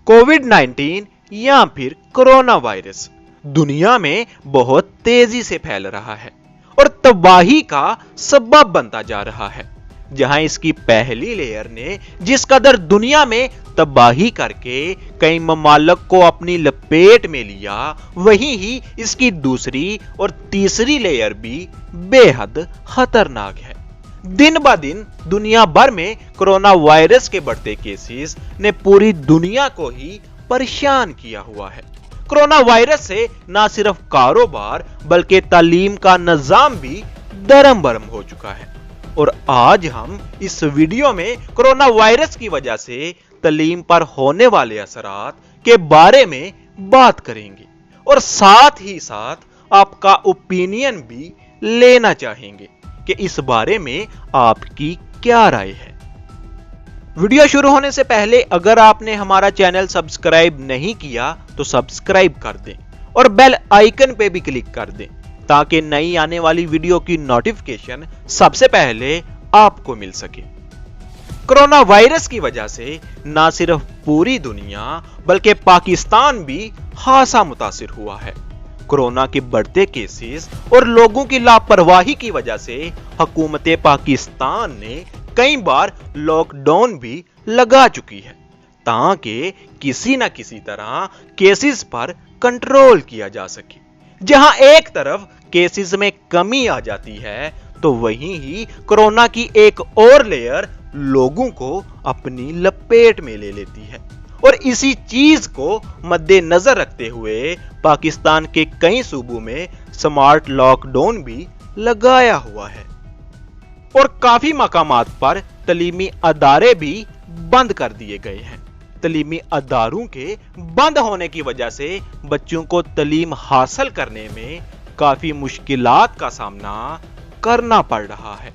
कोविड-19 या फिर corona virus दुनिया में बहुत तेजी से फैल रहा है और तबाही का सबब बनता जा रहा है। जहां इसकी पहली लेयर ने जिस कदर दुनिया में तबाही करके कई ममालिक को अपनी लपेट में लिया, वहीं ही इसकी दूसरी और तीसरी लेयर भी बेहद खतरनाक है। दिन ब दिन दुनिया भर में कोरोना वायरस के बढ़ते केसेस ने पूरी दुनिया को ही परेशान किया हुआ है। कोरोना वायरस से न सिर्फ कारोबार बल्कि तालीम का निजाम भी दरम बरम हो चुका है। और आज हम इस वीडियो में कोरोना वायरस की वजह से तालीम पर होने वाले असरात के बारे में बात करेंगे और साथ ही साथ आपका ओपिनियन भी लेना चाहेंगे कि इस बारे में आपकी क्या राय है। वीडियो शुरू होने से पहले अगर आपने हमारा चैनल सब्सक्राइब नहीं किया तो सब्सक्राइब कर दें और बेल आइकन पे भी क्लिक कर दें ताकि नई आने वाली वीडियो की नोटिफिकेशन सबसे पहले आपको मिल सके। कोरोना वायरस की वजह से ना सिर्फ पूरी दुनिया बल्कि पाकिस्तान भी खासा मुतासिर हुआ है। कोरोना के बढ़ते केसेस और लोगों की लापरवाही की वजह से हुकूमत पाकिस्तान ने कई बार लॉकडाउन भी लगा चुकी है ताकि किसी न किसी तरह केसेस पर कंट्रोल किया जा सके। जहां एक तरफ केसेस में कमी आ जाती है तो वहीं ही कोरोना की एक और लेयर लोगों को अपनी लपेट में ले लेती है। और इसी चीज को मद्देनजर रखते हुए पाकिस्तान के कई सूबों में स्मार्ट लॉकडाउन भी लगाया हुआ है और काफी मकामात पर तलीमी अदारे भी बंद कर दिए गए हैं। तलीमी अदारों के बंद होने की वजह से बच्चों को तलीम हासिल करने में काफी मुश्किलात का सामना करना पड़ रहा है।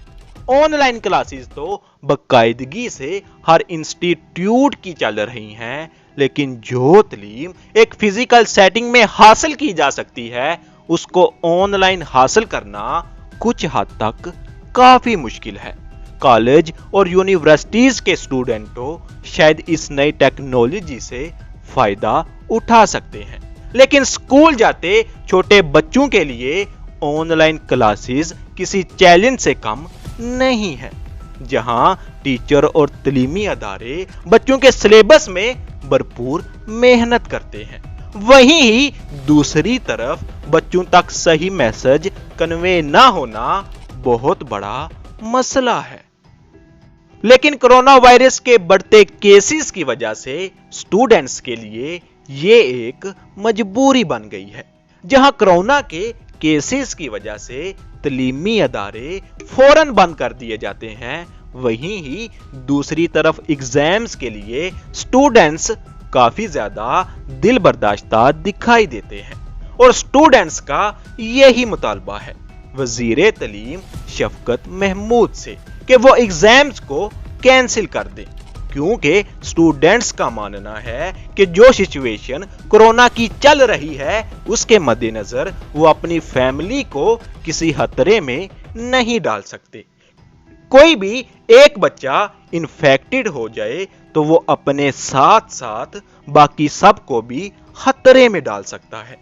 ऑनलाइन क्लासेस तो बाकायदगी से हर इंस्टीट्यूट की चल रही हैं, लेकिन जो तलीम एक फिजिकल सेटिंग में हासिल की जा सकती है उसको ऑनलाइन हासिल करना कुछ हद तक काफी मुश्किल है। कॉलेज और यूनिवर्सिटीज के स्टूडेंटों शायद इस नई टेक्नोलॉजी से फायदा उठा सकते हैं, लेकिन स्कूल जाते छोटे बच्चों के लिए ऑनलाइन क्लासेस किसी चैलेंज से कम नहीं है। जहां टीचर और तलीमी अदारे बच्चों के सिलेबस में भरपूर मेहनत करते हैं, वहीं ही दूसरी तरफ बच्चों तक सही मैसेज कन्वे ना होना बहुत बड़ा मसला है। लेकिन कोरोना वायरस के बढ़ते केसेस की वजह से स्टूडेंट्स के लिए ये एक मजबूरी बन गई है। जहां कोरोना के केसेस की वजह से तलीमी अदारे फौरन बंद कर दिए जाते हैं, वहीं ही दूसरी तरफ एग्जाम्स के लिए स्टूडेंट्स काफी ज्यादा दिल बर्दाश्ता दिखाई देते हैं। और स्टूडेंट्स का यही मुतालबा है वजीर तलीम शफकत महमूद से कि वो एग्जाम्स को कैंसिल कर दें, क्योंकि स्टूडेंट्स का मानना है कि जो सिचुएशन कोरोना की चल रही है उसके मद्देनजर वो अपनी फैमिली को किसी खतरे में नहीं डाल सकते। कोई भी एक बच्चा इन्फेक्टेड हो जाए तो वो अपने साथ साथ बाकी सबको भी खतरे में डाल सकता है।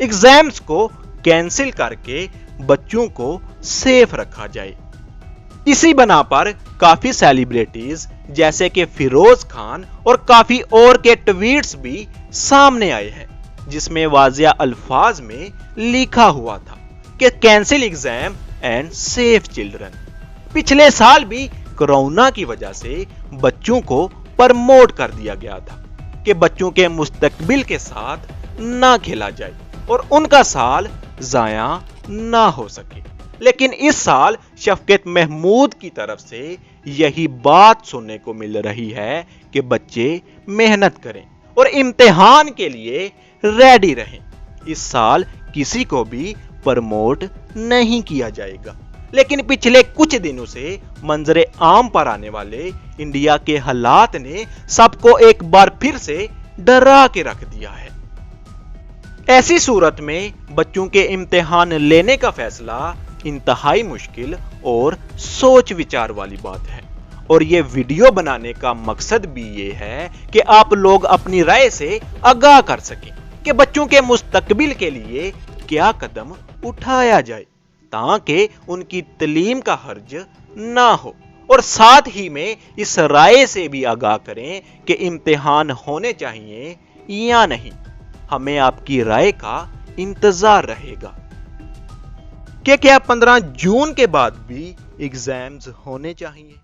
एग्जाम्स को कैंसिल करके बच्चों को सेफ रखा जाए। इसी बना पर काफी सेलिब्रिटीज जैसे कि फिरोज खान और काफी और के ट्वीट्स भी सामने आए हैं, जिसमें वाजिया अल्फाज में लिखा हुआ था कि cancel exam and safe children. पिछले साल भी कोरोना की वजह से बच्चों को प्रमोट कर दिया गया था कि बच्चों के मुस्तकबिल के साथ ना खेला जाए और उनका साल जाया ना हो सके। लेकिन इस साल शफकत महमूद की तरफ से यही बात सुनने को मिल रही है कि बच्चे मेहनत करें और इम्तिहान के लिए रेडी रहें। इस साल किसी को भी प्रमोट नहीं किया जाएगा। लेकिन पिछले कुछ दिनों से मंजरे आम पर आने वाले इंडिया के हालात ने सबको एक बार फिर से डरा के रख दिया है। ऐसी सूरत में बच्चों के इम्तिहान लेने का फैसला इंतहाई मुश्किल और सोच विचार वाली बात है اور یہ ویڈیو بنانے کا مقصد بھی یہ ہے کہ آپ لوگ اپنی رائے سے آگاہ کر سکیں کہ بچوں کے مستقبل کے لیے کیا قدم اٹھایا جائے تاکہ ان کی تعلیم کا حرج نہ ہو، اور ساتھ ہی میں اس رائے سے بھی آگاہ کریں کہ امتحان ہونے چاہیے یا نہیں۔ ہمیں آپ کی رائے کا انتظار رہے گا کہ کیا 15 جون کے بعد بھی ایگزامز ہونے چاہیے۔